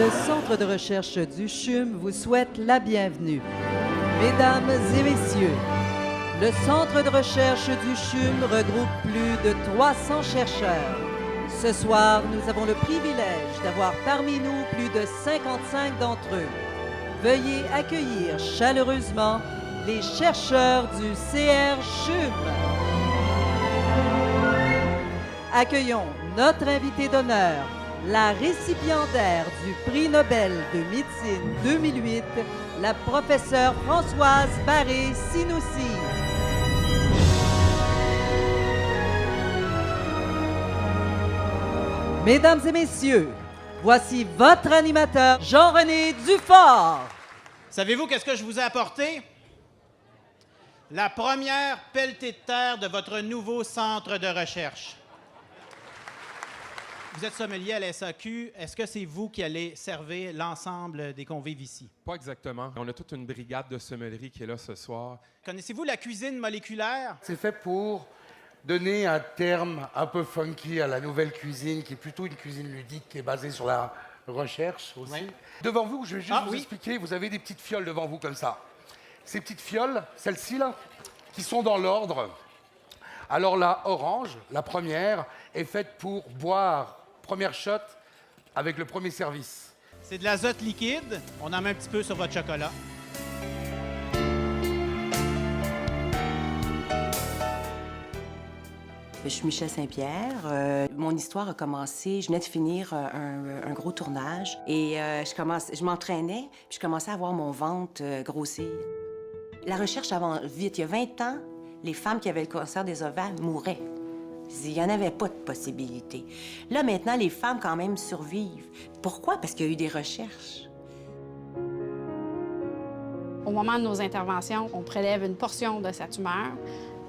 Le Centre de recherche du CHUM vous souhaite la bienvenue. Mesdames et messieurs, le Centre de recherche du CHUM regroupe plus de 300 chercheurs. Ce soir, nous avons le privilège d'avoir parmi nous plus de 55 d'entre eux. Veuillez accueillir chaleureusement les chercheurs du CR-CHUM. Accueillons notre invité d'honneur, la récipiendaire du prix Nobel de médecine 2008, la professeure Françoise Barré-Sinoussi. Mesdames et messieurs, voici votre animateur, Jean-René Dufort. Savez-vous qu'est-ce que je vous ai apporté? La première pelletée de terre de votre nouveau centre de recherche. Vous êtes sommelier à la SAQ. Est-ce que c'est vous qui allez servir l'ensemble des convives ici? Pas exactement. On a toute une brigade de sommellerie qui est là ce soir. Connaissez-vous la cuisine moléculaire? C'est fait pour donner un terme un peu funky à la nouvelle cuisine, qui est plutôt une cuisine ludique, qui est basée sur la recherche aussi. Oui. Devant vous, je vais juste vous expliquer, vous avez des petites fioles devant vous comme ça. Ces petites fioles, celles-ci là, qui sont dans l'ordre. Alors la orange, la première, est faite pour boire, première shot, avec le premier service. C'est de l'azote liquide. On en met un petit peu sur votre chocolat. Je suis Michel Saint-Pierre. Mon histoire a commencé, je venais de finir un gros tournage et je m'entraînais, puis je commençais à voir mon ventre grossir. La recherche avance vite. Il y a 20 ans, les femmes qui avaient le cancer des ovaires mouraient. Il n'y en avait pas de possibilité. Là, maintenant, les femmes, quand même, survivent. Pourquoi? Parce qu'il y a eu des recherches. Au moment de nos interventions, on prélève une portion de sa tumeur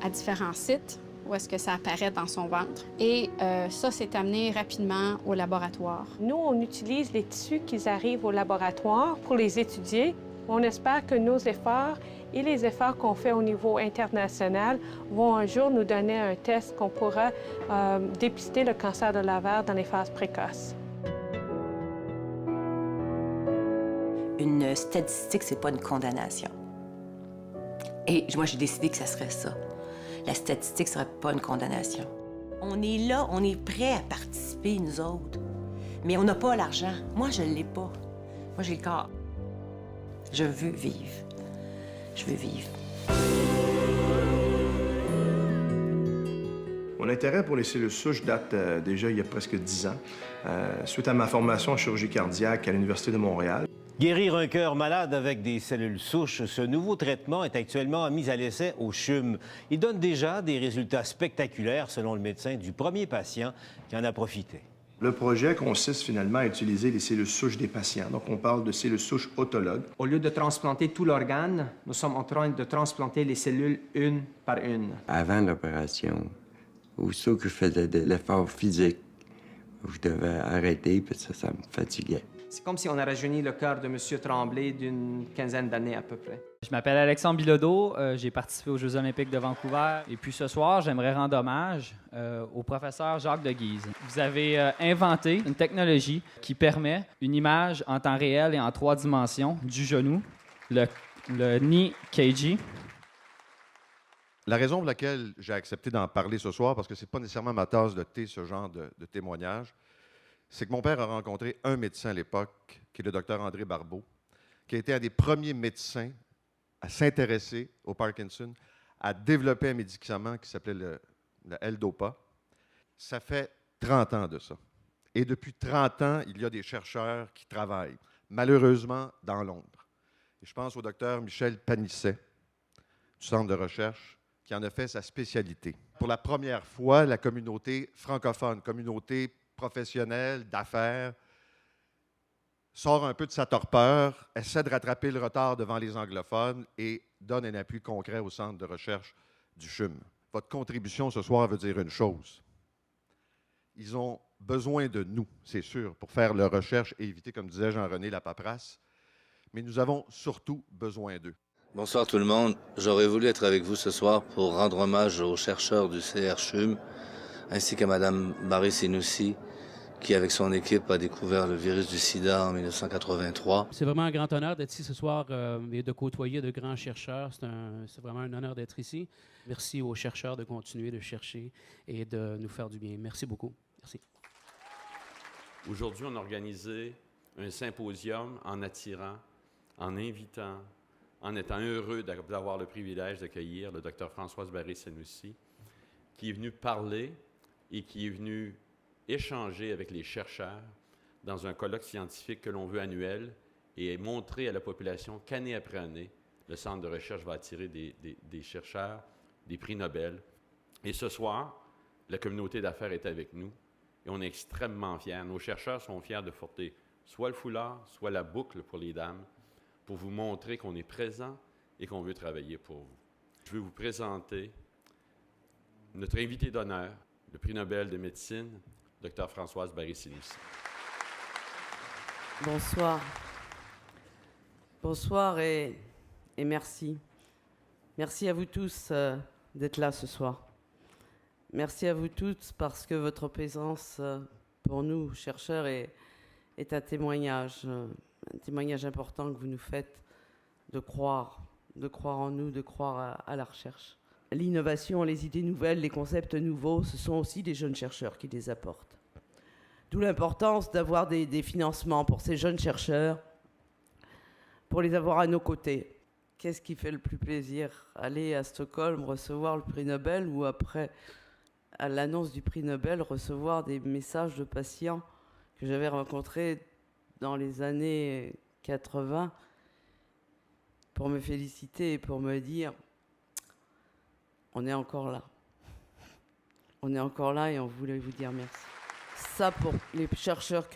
à différents sites où est-ce que ça apparaît dans son ventre. Et ça, c'est amené rapidement au laboratoire. Nous, on utilise les tissus qui arrivent au laboratoire pour les étudier. On espère que nos efforts et les efforts qu'on fait au niveau international vont un jour nous donner un test qu'on pourra dépister le cancer de l'ovaire dans les phases précoces. Une statistique, c'est pas une condamnation. Et moi, j'ai décidé que ça serait ça. La statistique serait pas une condamnation. On est là, on est prêt à participer, nous autres. Mais on n'a pas l'argent. Moi, je l'ai pas. Moi, j'ai le corps. Je veux vivre. Je veux vivre. Mon intérêt pour les cellules souches date déjà il y a presque 10 ans, suite à ma formation en chirurgie cardiaque à l'Université de Montréal. Guérir un cœur malade avec des cellules souches, ce nouveau traitement est actuellement mis à l'essai au CHUM. Il donne déjà des résultats spectaculaires selon le médecin du premier patient qui en a profité. Le projet consiste finalement à utiliser les cellules souches des patients. Donc, on parle de cellules souches autologues. Au lieu de transplanter tout l'organe, nous sommes en train de transplanter les cellules une par une. Avant l'opération, aussitôt que je faisais de l'effort physique, je devais arrêter, puis ça me fatiguait. C'est comme si on a rajeuni le cœur de M. Tremblay d'une quinzaine d'années à peu près. Je m'appelle Alexandre Bilodeau, j'ai participé aux Jeux olympiques de Vancouver. Et puis ce soir, j'aimerais rendre hommage au professeur Jacques de Guise. Vous avez inventé une technologie qui permet une image en temps réel et en 3 dimensions du genou, le knee KG. La raison pour laquelle j'ai accepté d'en parler ce soir, parce que ce n'est pas nécessairement ma tasse de thé, ce genre de témoignage, c'est que mon père a rencontré un médecin à l'époque, qui est le docteur André Barbeau, qui a été un des premiers médecins à s'intéresser au Parkinson, à développer un médicament qui s'appelait le L-Dopa. Ça fait 30 ans de ça. Et depuis 30 ans, il y a des chercheurs qui travaillent, malheureusement, dans l'ombre. Et je pense au docteur Michel Panisset, du Centre de recherche, qui en a fait sa spécialité. Pour la première fois, la communauté francophone, communauté professionnelle, d'affaires, sort un peu de sa torpeur, essaie de rattraper le retard devant les anglophones et donne un appui concret au centre de recherche du CHUM. Votre contribution ce soir veut dire une chose. Ils ont besoin de nous, c'est sûr, pour faire leur recherche et éviter, comme disait Jean-René, la paperasse, mais nous avons surtout besoin d'eux. Bonsoir tout le monde. J'aurais voulu être avec vous ce soir pour rendre hommage aux chercheurs du CR-CHUM ainsi qu'à Mme Barré-Sinoussi qui, avec son équipe, a découvert le virus du sida en 1983. C'est vraiment un grand honneur d'être ici ce soir et de côtoyer de grands chercheurs. C'est vraiment un honneur d'être ici. Merci aux chercheurs de continuer de chercher et de nous faire du bien. Merci beaucoup. Merci. Aujourd'hui, on a organisé un symposium en attirant, en invitant, en étant heureux d'avoir le privilège d'accueillir le Dr Françoise Barré-Senoussi, qui est venu parler et qui est venu échanger avec les chercheurs dans un colloque scientifique que l'on veut annuel et montrer à la population qu'année après année, le Centre de recherche va attirer des chercheurs, des prix Nobel. Et ce soir, la communauté d'affaires est avec nous et on est extrêmement fiers. Nos chercheurs sont fiers de porter soit le foulard, soit la boucle pour les dames, pour vous montrer qu'on est présent et qu'on veut travailler pour vous. Je veux vous présenter notre invité d'honneur, le prix Nobel de médecine, Dr Françoise Barré-Senoussi. Bonsoir. Bonsoir et merci. Merci à vous tous d'être là ce soir. Merci à vous tous parce que votre présence, pour nous, chercheurs, est un témoignage important que vous nous faites de croire en nous, de croire à la recherche. L'innovation, les idées nouvelles, les concepts nouveaux, ce sont aussi des jeunes chercheurs qui les apportent. D'où l'importance d'avoir des financements pour ces jeunes chercheurs, pour les avoir à nos côtés. Qu'est-ce qui fait le plus plaisir? Aller à Stockholm, recevoir le prix Nobel ou après, à l'annonce du prix Nobel, recevoir des messages de patients que j'avais rencontrés dans les années 80 pour me féliciter et pour me dire on est encore là. On est encore là et on voulait vous dire merci. Ça, pour les chercheurs que